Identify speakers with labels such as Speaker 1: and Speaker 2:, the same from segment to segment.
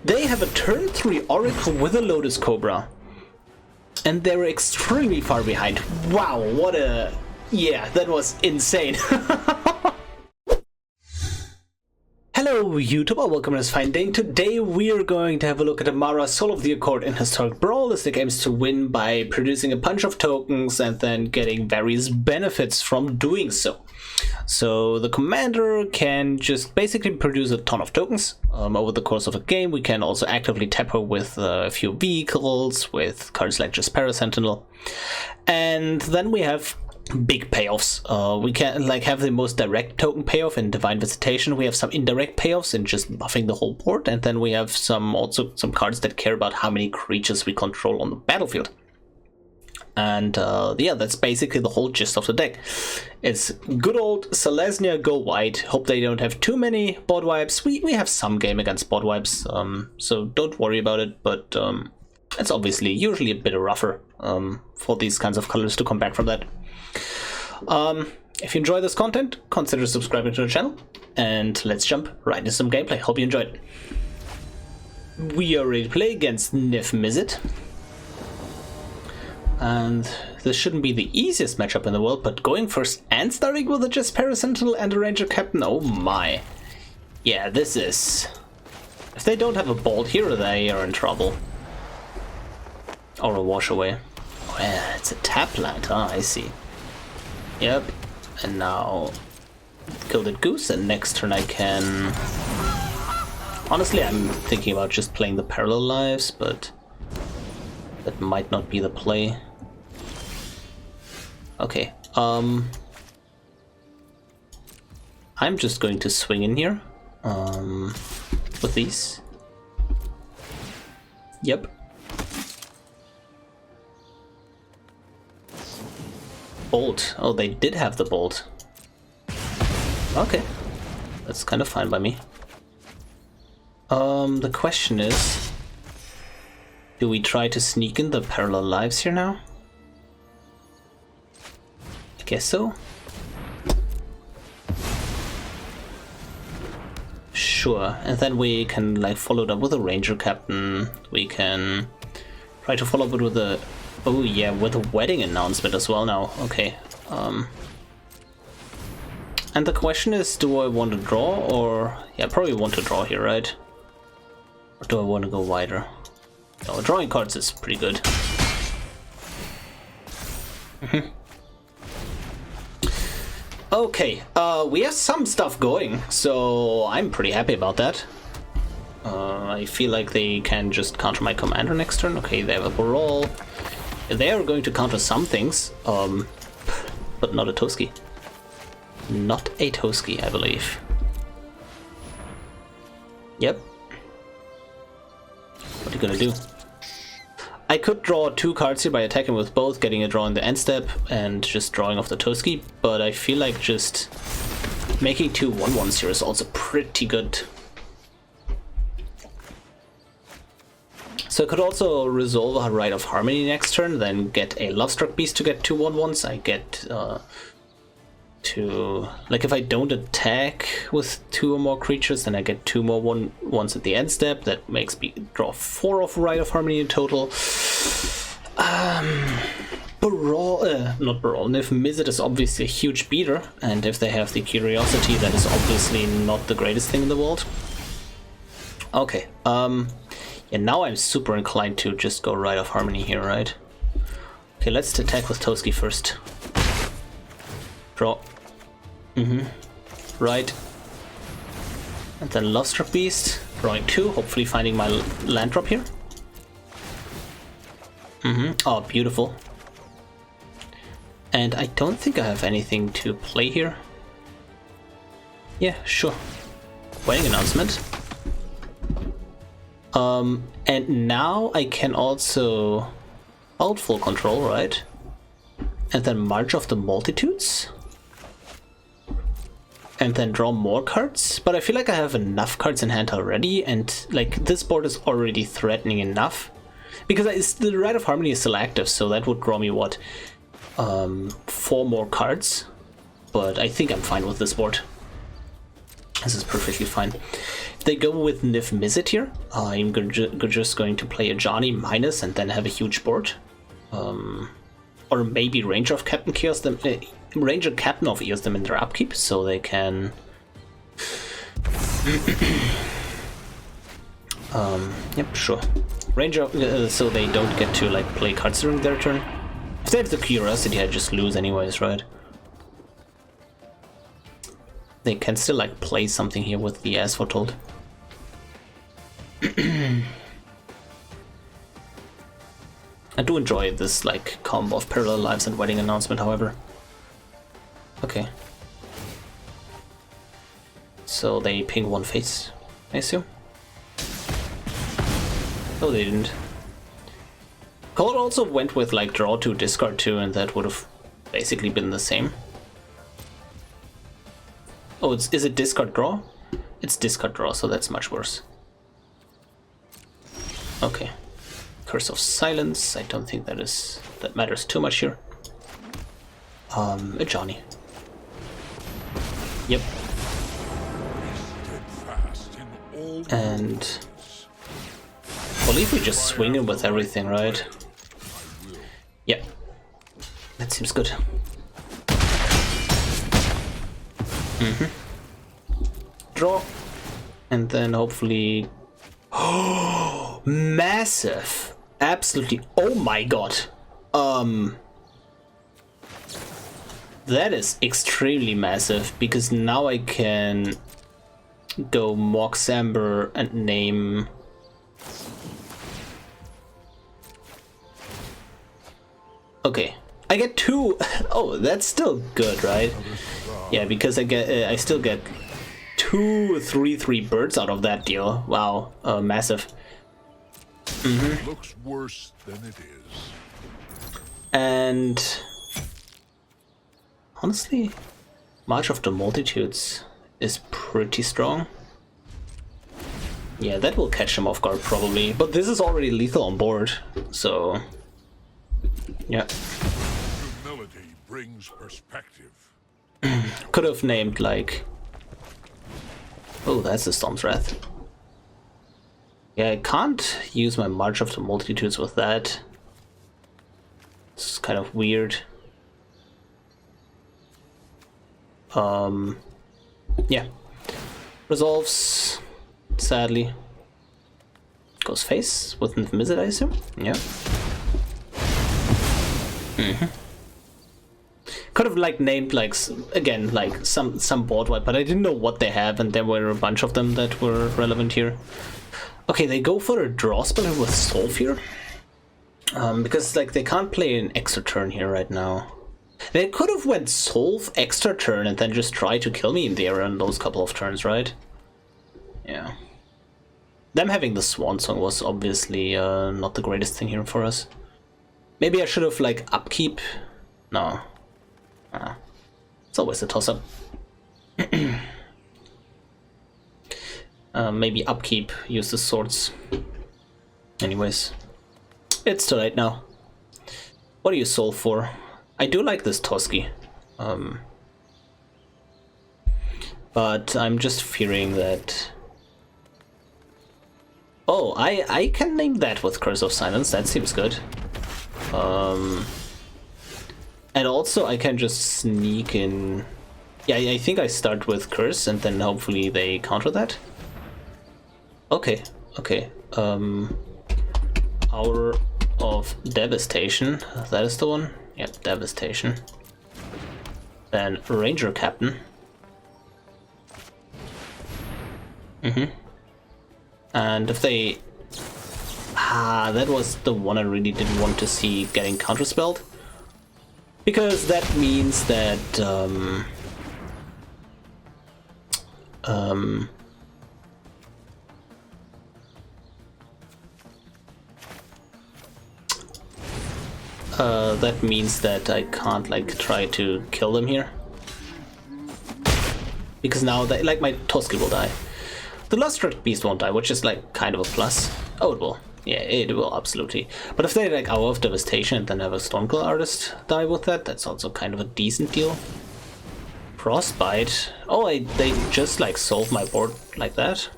Speaker 1: They have a turn 3 Oracle with a Lotus Cobra. And they're extremely far behind. Wow, what a... Yeah, that was insane. Hello YouTube, welcome to this fine day. Today we are going to have a look at Emmara, Soul of the Accord in Historic Brawl, as the game is to win by producing a bunch of tokens and then getting various benefits from doing so. So the commander can just basically produce a ton of tokens over the course of a game. We can also actively tap her with a few vehicles, with cards like Esper Sentinel. And then we have big payoffs. We can have the most direct token payoff in Divine Visitation. We have some indirect payoffs in just buffing the whole board, and then we have some cards that care about how many creatures we control on the battlefield. And yeah, that's basically the whole gist of the deck. It's good old Selesnya go wide. Hope they don't have too many board wipes. We have some game against board wipes, so don't worry about it, but it's obviously usually a bit rougher for these kinds of colors to come back from that. If you enjoy this content, consider subscribing to the channel, and let's jump right into some gameplay. Hope you enjoyed. We are ready to play against Nif-Mizzet. And this shouldn't be the easiest matchup in the world, but going first and starting with a Esper Sentinel and a Ranger Captain, oh my. Yeah, this is... If they don't have a bolt here, they are in trouble. Or a wash away. Oh yeah, it's a tap land, huh? I see. Yep, and now kill that goose, and next turn I can... Honestly, I'm thinking about just playing the parallel lives, but that might not be the play. Okay, I'm just going to swing in here with these. Yep. Bolt. Oh, they did have the bolt. Okay. That's kind of fine by me. The question is, do we try to sneak in the parallel lives here now? I guess so. Sure. And then we can follow it up with a Ranger Captain. We can try to follow up with a... Oh yeah, with a wedding announcement as well now. Okay. And the question is, do I want to draw or... Yeah, I probably want to draw here, right? Or do I want to go wider? Oh, drawing cards is pretty good. Okay, we have some stuff going, so I'm pretty happy about that. I feel like they can just counter my commander next turn. Okay, they have a Brawl. They are going to counter some things, but not a Toski. Not a Toski, I believe. Yep. What are you gonna do? I could draw two cards here by attacking with both, getting a draw in the end step, and just drawing off the Toski, but I feel like just making two 1/1s here is also pretty good. So I could also resolve a Rite of Harmony next turn, then get a Lovestruck Beast to get two 1/1s. I get to... if I don't attack with two or more creatures, then I get two more 1/1s at the end step. That makes me draw 4 of Rite of Harmony in total. Brawl... not Brawl. Nif-Mizzet is obviously a huge beater, and if they have the Curiosity, that is obviously not the greatest thing in the world. Okay, and now I'm super inclined to just go Rite of Harmony here, right? Okay, let's attack with Toski first. Draw. Right. And then Lovestruck Beast. Drawing 2, hopefully finding my land drop here. Oh, beautiful. And I don't think I have anything to play here. Yeah, sure. Wedding announcement. And now I can also hold full control, right? And then March of the Multitudes? And then draw more cards? But I feel like I have enough cards in hand already, and this board is already threatening enough. Because the Rite of Harmony is still active, so that would draw me, what? 4 more cards. But I think I'm fine with this board. This is perfectly fine. they go with Niv-Mizzet here, I'm just going to play a Johnny minus and then have a huge board. Or maybe Ranger of Captain Chaos them, Ranger Captain of Eos them in their upkeep, so they can. Yep, sure. Ranger, so they don't get to like play cards during their turn. If they have the Curiosity, I just lose anyways, right? They can still like play something here with the As Foretold. I do enjoy this like combo of Parallel Lives and Wedding Announcement, however. Okay. So they ping one face, I assume. Oh, they didn't. Cold also went with like draw 2, discard 2, and that would have basically been the same. Oh, is it discard draw? It's discard draw, so that's much worse. Okay. Curse of Silence. I don't think that matters too much here. A Johnny. Yep. And I believe we just swing in with everything, right? Yep. That seems good. Draw. And then hopefully... Oh, massive! Absolutely. Oh my god. That is extremely massive, because now I can go Mox Amber and name... Okay, I get 2. Oh, that's still good, right? Yeah, because I still get 2 3/3 birds out of that deal. Wow, massive.
Speaker 2: Looks worse than it is.
Speaker 1: And honestly, March of the Multitudes is pretty strong. Yeah, that will catch him off guard probably, but this is already lethal on board, so yeah.
Speaker 2: Humility brings perspective.
Speaker 1: Could have named like... Oh, that's the Storm's Wrath. Yeah, I can't use my March of the Multitudes with that. It's kind of weird. Yeah. Resolves, sadly. Goes face with Niv-Mizzet, I assume? Yeah. Could have like named like again like some board wipe, but I didn't know what they have, and there were a bunch of them that were relevant here. Okay, they go for a draw spell with Solve here, because like they can't play an extra turn here right now. They could have went Solve extra turn and then just try to kill me in the area in those couple of turns, right? Yeah. Them having the Swan Song was obviously not the greatest thing here for us. Maybe I should have like upkeep. No. It's always a toss-up. Maybe upkeep, use the swords. Anyways, it's too late now. What do you solve for? I do like this Toski. But I'm just fearing that... Oh, I can name that with Curse of Silence, that seems good. And also I can just sneak in... Yeah, I think I start with Curse and then hopefully they counter that. Okay, okay. Hour of Devastation, that is the one? Yep, Devastation. Then Ranger Captain. And if they... that was the one I really didn't want to see getting counterspelled. Because that means that... that means that I can't like try to kill them here. Because now they, like my Toski will die. The Lovestruck Beast won't die, which is like kind of a plus. Oh, it will. Yeah, it will absolutely. But if they like Hour of Devastation and then have a Stormclaw Artist die with that, that's also kind of a decent deal. Frostbite. Oh, they just like solve my board like that.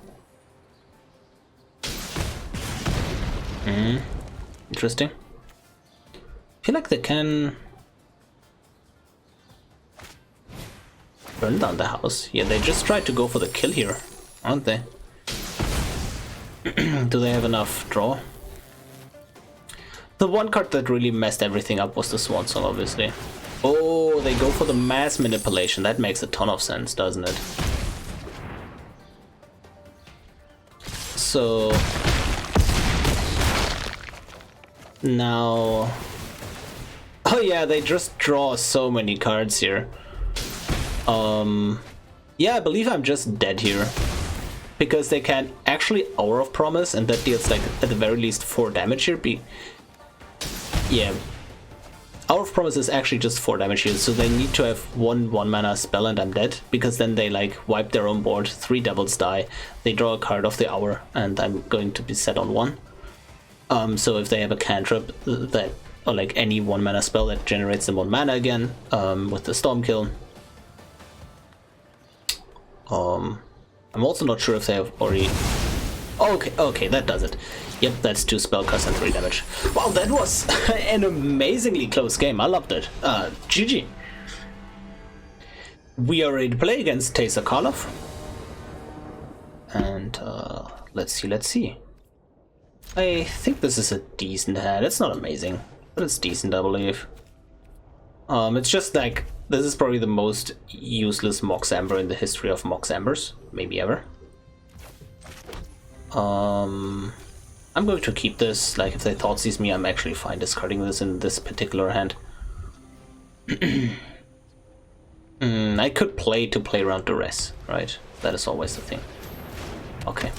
Speaker 1: Interesting. I feel like they can burn down the house. Yeah, they just tried to go for the kill here, aren't they? Do they have enough draw? The one card that really messed everything up was the Swan Song, obviously. Oh, they go for the mass manipulation. That makes a ton of sense, doesn't it? So now, oh yeah, they just draw so many cards here. Yeah, I believe I'm just dead here because they can actually Hour of Promise, and that deals like at the very least 4 damage here. Yeah, Hour of Promise is actually just 4 damage here, so they need to have one mana spell and I'm dead, because then they like wipe their own board, 3 devils die, they draw a card of the hour, and I'm going to be set on 1. So if they have a cantrip that, or like any 1 mana spell that generates them 1 mana again, with the Stormkill. I'm also not sure if they have already... Okay, that does it. Yep, that's 2 spell cost and 3 damage. Wow, that was an amazingly close game. I loved it. GG. We are ready to play against Teysa Karlov. And let's see. I think this is a decent hand. It's not amazing, but it's decent, I believe. It's just like, this is probably the most useless Mox Amber in the history of Mox Ambers, maybe ever. I'm going to keep this. Like, if they thought sees me, I'm actually fine discarding this in this particular hand. I could play to play around duress, right? That is always the thing. Okay.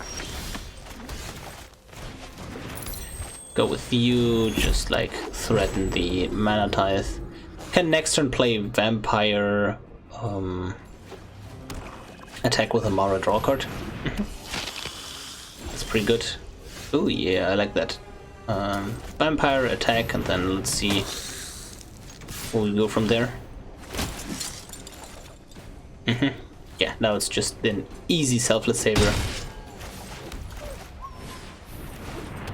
Speaker 1: Go with you, just like threaten the Mana Tithe. Can next turn play Vampire, attack with a Emmara, draw card. That's pretty good. Oh yeah, I like that. Vampire, attack, and then let's see where we go from there. Yeah, now it's just an easy Selfless Savior.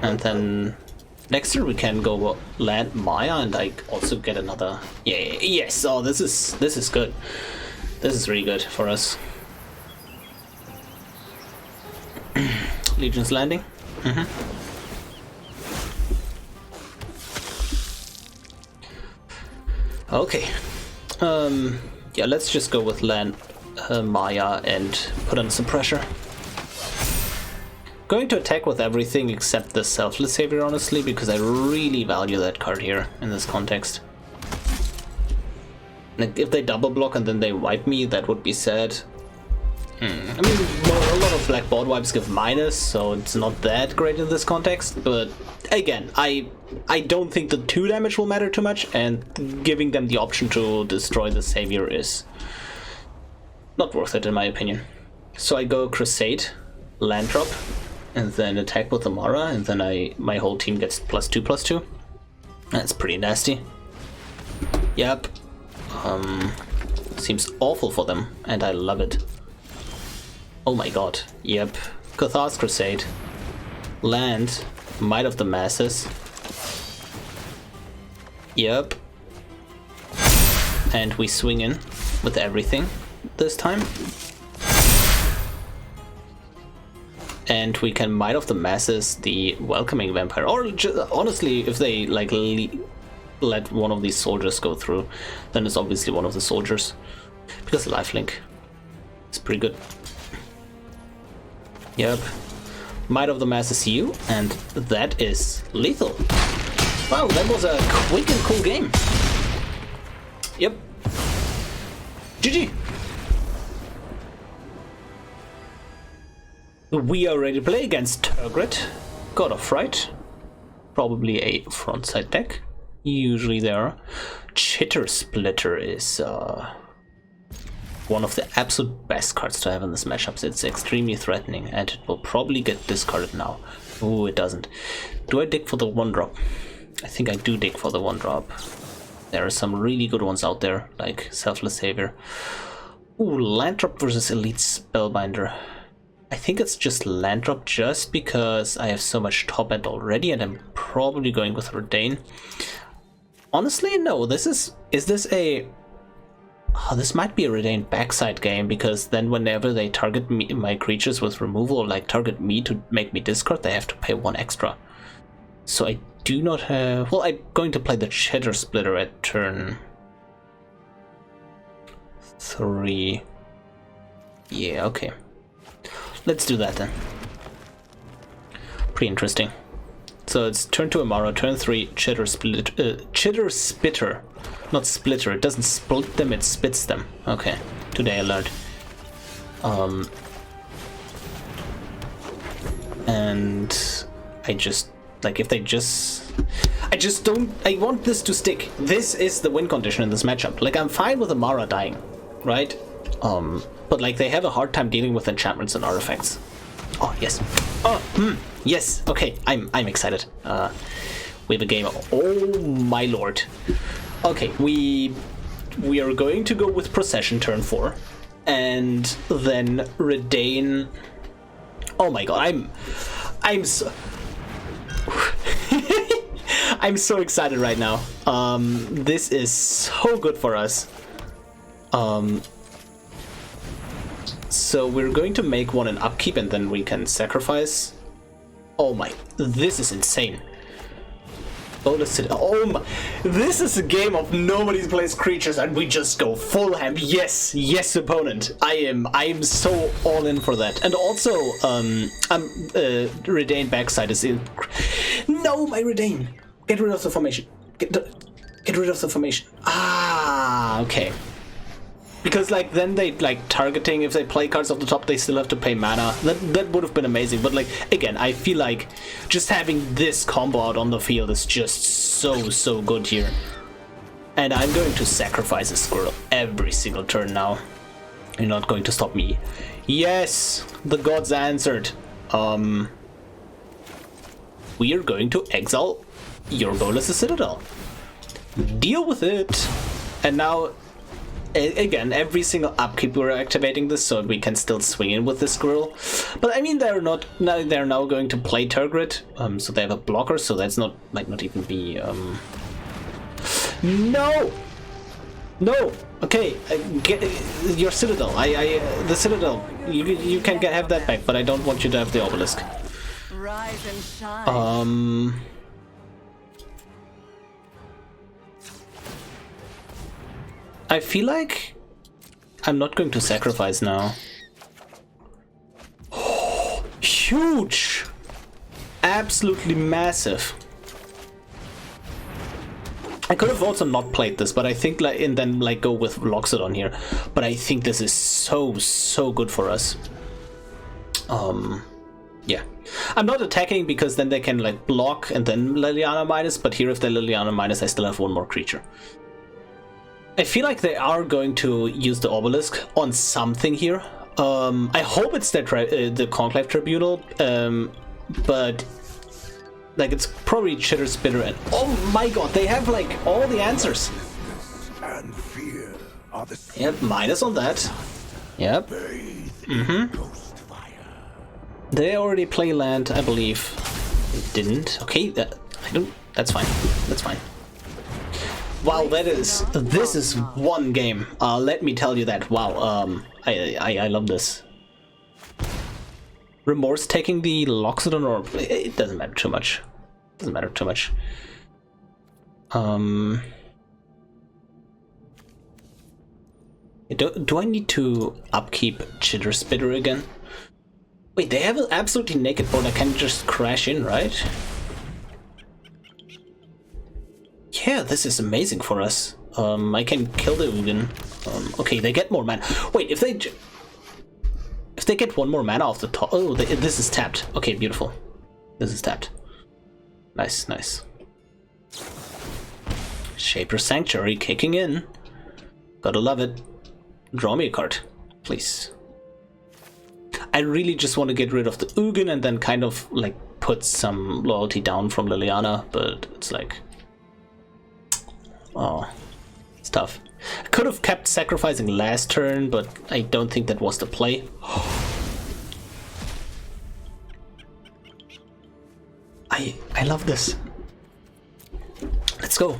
Speaker 1: And then next turn we can go land Maja, and I also get another. Yeah, yes. Oh, this is good. This is really good for us. Legion's Landing. Okay. Yeah, let's just go with land Maja and put on some pressure. Going to attack with everything except the Selfless Savior, honestly, because I really value that card here in this context. Like, if they double block and then they wipe me, that would be sad. I mean, a lot of black board wipes give minus, so it's not that great in this context, but again, I don't think the 2 damage will matter too much, and giving them the option to destroy the Savior is not worth it in my opinion. So I go Crusade, land drop, and then attack with Emmara, and then my whole team gets +2/+2. That's pretty nasty. Yep. Seems awful for them, and I love it. Oh my god. Yep. Cathar's Crusade. Land. Might of the Masses. Yep. And we swing in with everything this time. And we can Might of the Masses the Welcoming Vampire. Or honestly, if they like let one of these soldiers go through, then it's obviously one of the soldiers. Because lifelink is pretty good. Yep. Might of the Masses you, and that is lethal. Wow, that was a quick and cool game. Yep. GG. We are ready to play against Tergrid, God of Fright. Probably a frontside deck. Usually there are. Chittersplitter is one of the absolute best cards to have in this matchup. It's extremely threatening, and it will probably get discarded now. Oh, it doesn't. Do I dig for the 1-drop? I think I do dig for the 1-drop. There are some really good ones out there, like Selfless Savior. Ooh, land drop versus Elite Spellbinder. I think it's just land drop just because I have so much top end already, and I'm probably going with Redain. Honestly, no, this is this a... Oh, this might be a Redain backside game, because then whenever they target me, my creatures with removal, or like target me to make me discard, they have to pay 1 extra. So I do not have... Well, I'm going to play the Chitterspitter at turn 3. Yeah, okay. Let's do that then. Pretty interesting. So it's turn 2 Emmara, turn 3 Chitterspitter. Not splitter, it doesn't split them, it spits them. Okay, today I learned. And I just, like, if they just... I just don't... I want this to stick. This is the win condition in this matchup. Like, I'm fine with Emmara dying, right? But like, they have a hard time dealing with enchantments and artifacts. Oh, yes. Oh, yes. Okay, I'm excited. We have a game. Oh, my lord. Okay, we are going to go with Procession turn 4, and then Redain. Oh my god, I'm so I'm so excited right now. This is so good for us. So we're going to make one in upkeep, and then we can sacrifice. Oh my, this is insane. Oh my, this is a game of nobody plays creatures and we just go full ham. Yes, yes, opponent. I am so all in for that. And also, Redain backside is in. No, my Redain. Get rid of the formation. Get rid of the formation. Ah, okay. Because like then they like targeting, if they play cards off the top, they still have to pay mana. That would have been amazing. But like again, I feel like just having this combo out on the field is just so good here. And I'm going to sacrifice a squirrel every single turn now. You're not going to stop me. Yes, the gods answered. We are going to exile your Goalless Citadel. Deal with it. And now, again, every single upkeep we're activating this, so we can still swing in with the squirrel. But I mean, they're now going to play Tergrid, so they have a blocker, so that's might not even be no. Okay, get your Citadel. The Citadel. You can have that back, but I don't want you to have the obelisk.
Speaker 3: Rise and shine.
Speaker 1: I feel like I'm not going to sacrifice now. Oh, huge! Absolutely massive. I could have also not played this, but I think and then go with Loxodon here. But I think this is so good for us. Yeah. I'm not attacking because then they can block and then Liliana minus, but here if they Liliana minus, I still have one more creature. I feel like they are going to use the obelisk on something here. I hope it's the Conclave Tribunal, but it's probably Chitterspitter and oh my god, they have all the answers.
Speaker 2: And fear are the
Speaker 1: Yep, minus on that. Yep. They already play land, I believe. They didn't. Okay, that's fine. That's fine. Wow, this is one game. Let me tell you that. Wow, I love this. Remorse taking the Loxodon, or it doesn't matter too much. Doesn't matter too much. Do I need to upkeep Chitterspitter again? Wait, they have an absolutely naked board. I can just crash in, right? Yeah, this is amazing for us. I can kill the Ugin. Okay, they get more mana. Wait, if they get one more mana off the top... Oh, this is tapped. Okay, beautiful. This is tapped. Nice, nice. Shaper Sanctuary kicking in. Gotta love it. Draw me a card, please. I really just want to get rid of the Ugin and then kind of put some loyalty down from Liliana, but it's oh, it's tough. I could have kept sacrificing last turn, but I don't think that was the play. I love this. Let's go.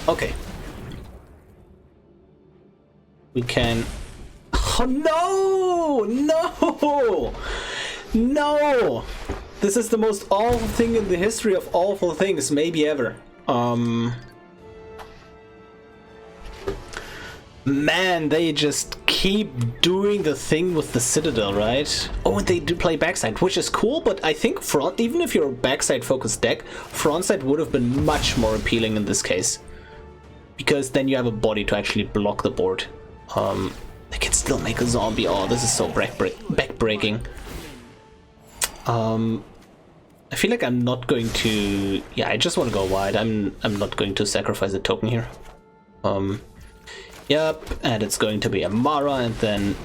Speaker 1: Okay. We can... Oh no! No! No! This is the most awful thing in the history of awful things, maybe ever. Man, they just keep doing the thing with the Citadel, right? Oh, and they do play backside, which is cool, but I think front, even if you're a backside-focused deck, frontside would have been much more appealing in this case. Because then you have a body to actually block the board. They can still make a zombie. Oh, this is so back-breaking. I feel like I'm not going to... Yeah, I just want to go wide. I'm not going to sacrifice a token here. Yep, and it's going to be Emmara and then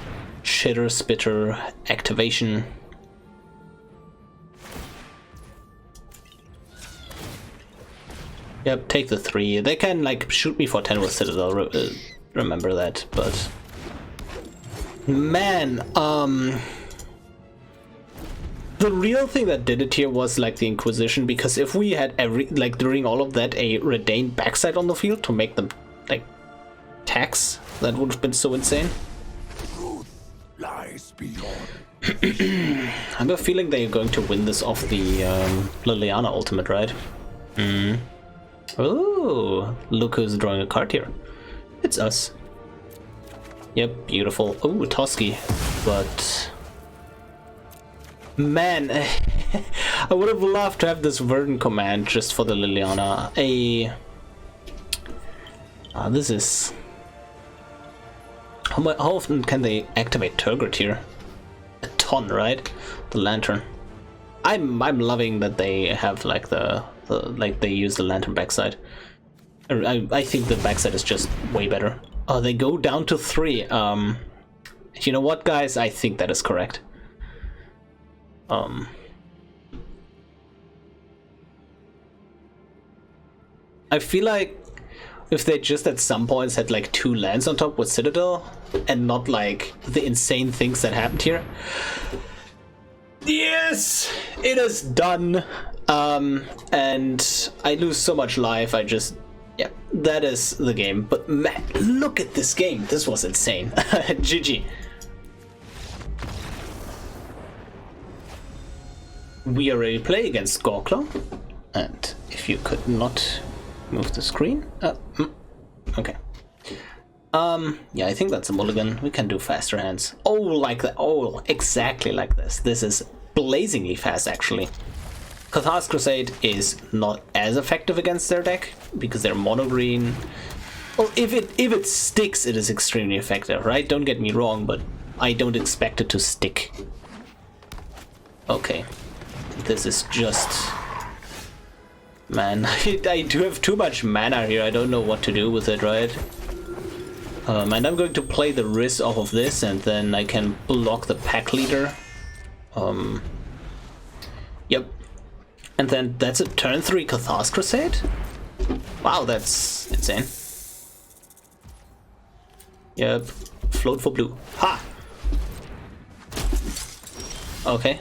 Speaker 1: Chitterspitter activation. Yep, take the 3. They can like shoot me for 10 with Citadel, remember that, but... Man, the real thing that did it here was like the Inquisition, because if we had during all of that a Redained backside on the field to make them like tax, that would have been so insane.
Speaker 2: Truth lies beyond.
Speaker 1: I have a feeling they're going to win this off the Liliana ultimate, right? Oh, look who's drawing a card here. It's us. Yep, beautiful. Oh, Toski. But... Man, I would have loved to have this Verdant command just for the Liliana. This is... How often can they activate Turgid here? A ton, right? The Lantern. I'm loving that they have like they use the Lantern backside. I think the backside is just way better. Oh, they go down to 3. You know what, guys? I think that is correct. I feel like if they just at some points had like 2 lands on top with Citadel and not like the insane things that happened here. Yes, it is done. And I lose so much life. Yeah, that is the game. But man, look at this game. This was insane. GG. We are ready to play against Gorkla. And if you could not move the screen. Okay. Yeah, I think that's a mulligan. We can do faster hands. Oh, like that. Oh, exactly like this. This is blazingly fast, actually. Cathar's Crusade is not as effective against their deck because they're mono green. Well, if it sticks, it is extremely effective, right? Don't get me wrong, but I don't expect it to stick. Okay. This is just... Man, I do have too much mana here. I don't know what to do with it, right? And I'm going to play the Riz off of this, and then I can block the pack leader. Yep. And then that's a turn 3 Cathar's Crusade? Wow, that's insane. Yep. Float for blue. Ha! Okay.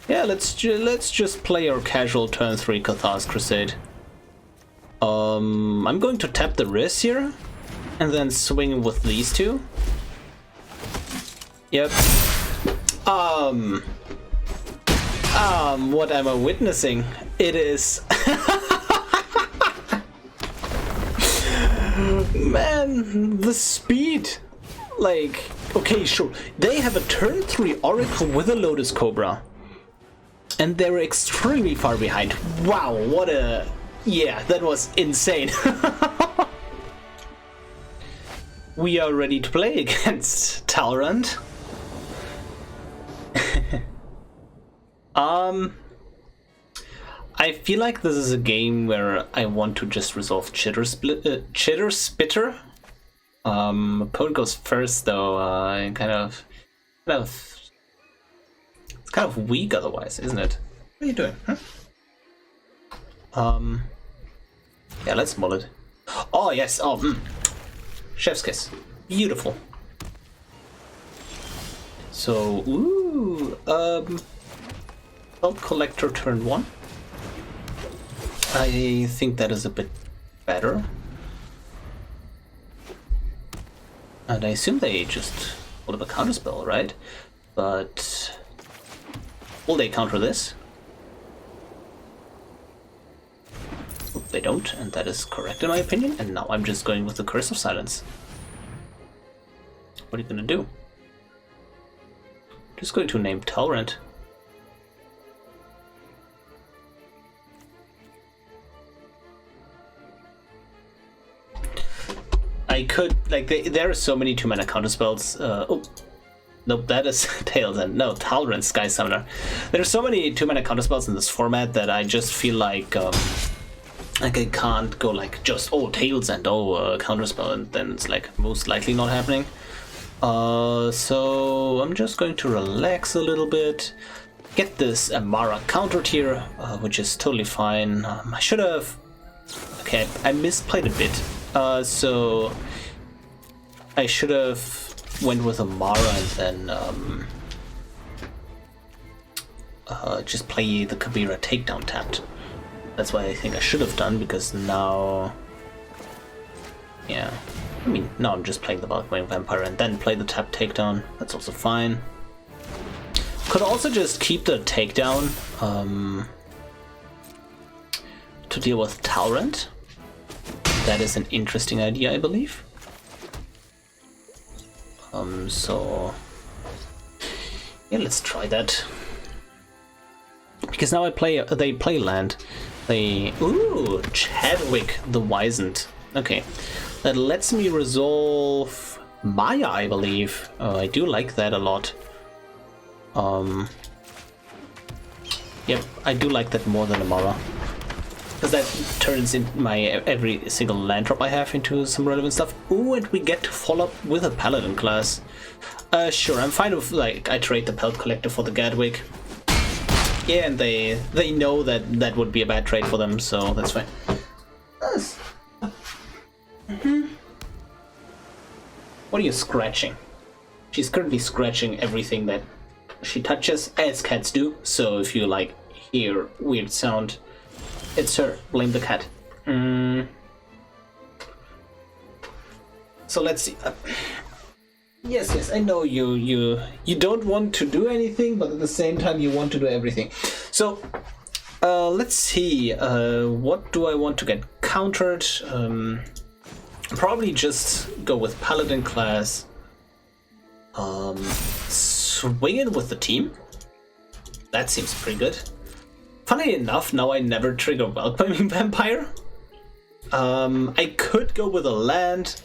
Speaker 1: Yeah, let's just play our casual turn 3 Cathar's Crusade. I'm going to tap the Riz here, and then swing with these 2. Yep. What am I witnessing? It is... Man, the speed. Like, okay, sure. They have a turn 3 Oracle with a Lotus Cobra. And they're extremely far behind. Wow, what a... Yeah, that was insane. We are ready to play against Talrand. I feel like this is a game where I want to just resolve Chitterspitter. Opponent goes first, though. It's kind of weak otherwise, isn't it? What are you doing? Huh? Yeah, let's mull it. Oh yes. Chef's kiss. Beautiful. So, ooh, Pelt Collector turn 1. I think that is a bit better. And I assume they just hold up a counterspell, right? But will they counter this? They don't, and that is correct in my opinion. And now I'm just going with the Curse of Silence. What are you gonna do? Just going to name Tolerant. I could, like, there are so many 2-mana counterspells. Oh, nope, that is Tails End. No, Tolerant Sky Summoner. There are so many 2-mana counterspells in this format that I just feel like I can't go like just, oh, Tails End, oh, counterspell, and then it's like most likely not happening. So I'm just going to relax a little bit, get this Emmara countered here, which is totally fine. I should have, okay, I misplayed a bit. So I should have went with Emmara and then just play the Kabira takedown tapped. That's what I think I should have done, because now, yeah, I mean, now I'm just playing the Bulkwing Vampire and then play the tap takedown. That's also fine. Could also just keep the takedown to deal with Talrent. That is an interesting idea, I believe. So yeah, let's try that. Because now they play land. Ooh, Chadwick the Wizened. Okay, that lets me resolve Maja, I believe. I do like that a lot. Yep, I do like that more than Emmara. Because that turns in my every single land drop I have into some relevant stuff. Ooh, and we get to follow up with a Paladin class. Sure, I'm fine with, like, I trade the Pelt Collector for the Gadwick. Yeah, and they know that that would be a bad trade for them, so that's fine. Nice. What are you scratching? She's currently scratching everything that she touches, as cats do. So if you like hear weird sound, it's her. Blame the cat. So let's see. Yes, I know you don't want to do anything, but at the same time you want to do everything. So let's see. What do I want to get countered? Probably just go with Paladin Class. Swing it with the team. That seems pretty good. Funnily enough, now I never trigger Welcoming Vampire. I could go with a land.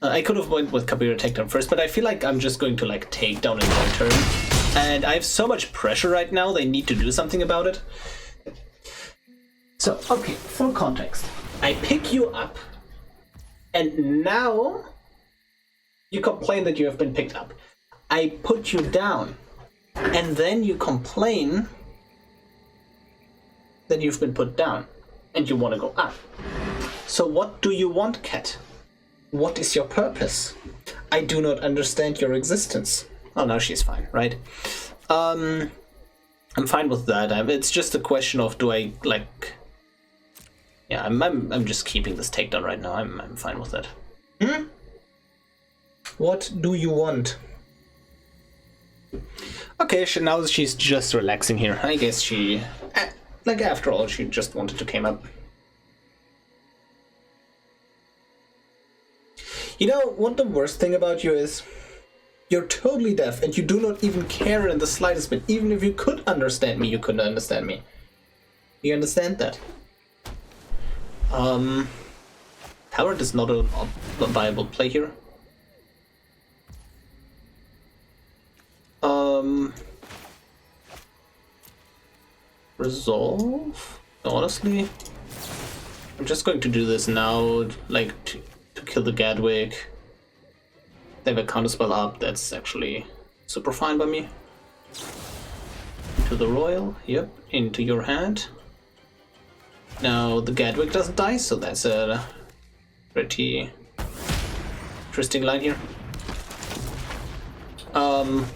Speaker 1: I could have went with Kabira Takedown first, but I feel like I'm just going to like take down in one turn. And I have so much pressure right now, they need to do something about it. So, okay, for context. I pick you up, and now you complain that you have been picked up. I put you down, and then you complain that you've been put down, and you want to go up. So what do you want, cat? What is your purpose? I do not understand your existence. Oh, now she's fine, right? I'm fine with that. It's just a question of, do I like? Yeah, I'm just keeping this takedown right now. I'm fine with that. What do you want? Okay, now she's just relaxing here. I guess she, like, after all, she just wanted to came up. You know what the worst thing about you is? You're totally deaf and you do not even care in the slightest bit. Even if you could understand me, you couldn't understand me. You understand that? Howard is not a viable play here. Resolve? Honestly, I'm just going to do this now, like, to kill the Gadwick. They have a counterspell up, that's actually super fine by me. To the Royal, yep, into your hand. Now the Gadwick doesn't die, so that's a pretty interesting line here.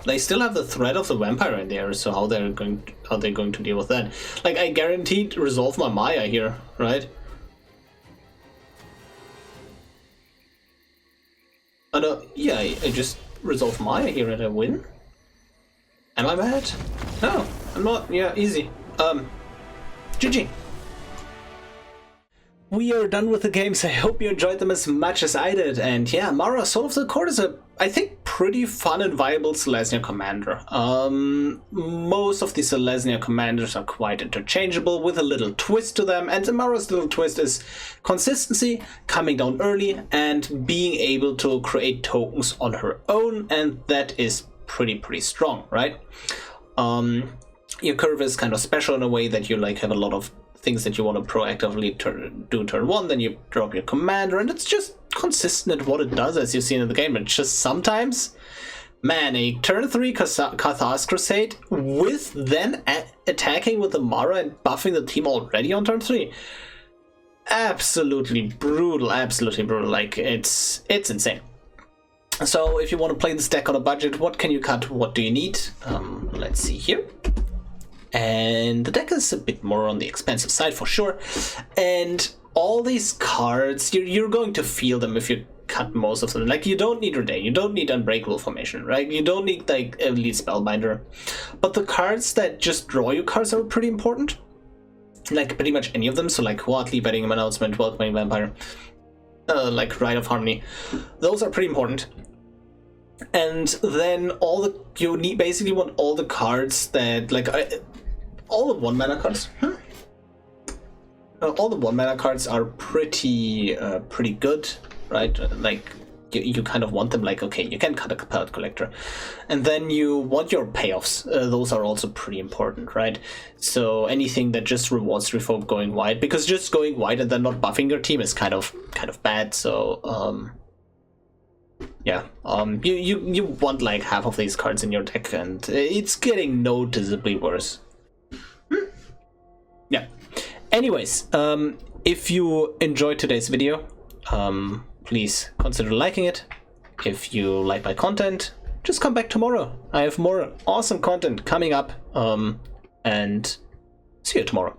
Speaker 1: They still have the threat of the vampire in there, so how they're going to deal with that? Like, I guaranteed resolve my Maja here, right? Oh no, yeah, I just resolve Maja here and I win. Am I bad? No, I'm not. Yeah, easy. GG. We are done with the games. I hope you enjoyed them as much as I did. And yeah, Emmara, Soul of the Court is a, I think, pretty fun and viable Selesnya commander. Most of the Selesnya commanders are quite interchangeable with a little twist to them. And Emmara's little twist is consistency, coming down early, and being able to create tokens on her own. And that is pretty strong, right? Your curve is kind of special in a way that you like have a lot of things that you want to proactively do turn one, then you drop your commander, and it's just consistent at what it does, as you've seen in the game. It's just sometimes, man, a turn 3 Cathar's Crusade with then attacking with the Emmara and buffing the team already on turn 3. Absolutely brutal, absolutely brutal. Like, it's insane. So if you want to play this deck on a budget, what can you cut? What do you need? Let's see here. And the deck is a bit more on the expensive side for sure. And all these cards, you're going to feel them if you cut most of them. Like, you don't need Redain, you don't need Unbreakable Formation, right? You don't need, like, Elite Spellbinder. But the cards that just draw you cards are pretty important. Like, pretty much any of them. So, like, Watley, Betting Him Announcement, Welcoming Vampire, like, Rite of Harmony. Those are pretty important. And then you basically want all the cards that, like, all the 1-mana cards. All the 1-mana cards are pretty good, right? Like, you kind of want them, like, okay, you can cut a Palette Collector. And then you want your payoffs. Those are also pretty important, right? So anything that just rewards Revoke going wide, because just going wide and then not buffing your team is kind of bad. So yeah, you want like half of these cards in your deck, and it's getting noticeably worse. Yeah. Anyways, if you enjoyed today's video, please consider liking it. If you like my content, just come back tomorrow. I have more awesome content coming up, and see you tomorrow.